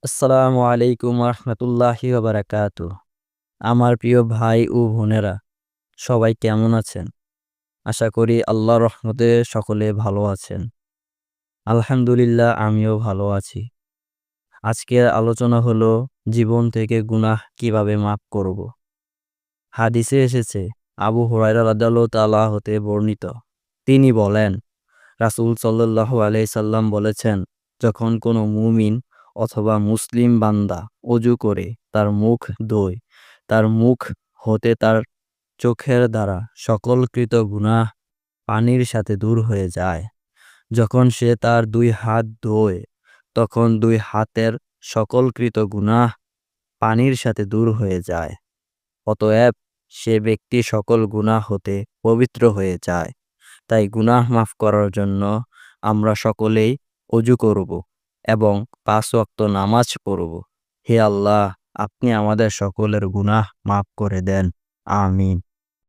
আসসালামু আলাইকুম রহমতুল্লাহি বারাকাতু। আমার প্রিয় ভাই ও বোনেরা, সবাই কেমন আছেন? আশা করি আল্লাহর রহমতে সকলে ভালো আছেন। আলহামদুলিল্লাহ, আমিও ভালো আছি। আজকের আলোচনা হলো জীবন থেকে গুনাহ কিভাবে মাফ করব। হাদিসে এসেছে, আবু হুরায়রা রাদিয়াল্লাহু তাআলা হতে বর্ণিত, তিনি বলেন, রাসূল সাল্লাল্লাহু আলাইহি সাল্লাম বলেছেন, যখন কোনো মুমিন অথবা মুসলিম বান্দা ওযু করে তার মুখ ধোয়, তার মুখ হতে তার চোখের দ্বারা সকলকৃত গুনাহ পানির সাথে দূর হয়ে যায়। যখন সে তার দুই হাত ধোয়, তখন দুই হাতের সকলকৃত গুনাহ পানির সাথে দূর হয়ে যায়। অতএব সে ব্যক্তি সকল গুনাহ হতে পবিত্র হয়ে যায়। তাই গুনাহ মাফ করার জন্য আমরা সকলেই ওযু করব এবং ৫ ওয়াক্ত নামাজ পড়ব। হে আল্লাহ, আপনি আমাদের সকলের গুনাহ মাফ করে দেন। আমিন।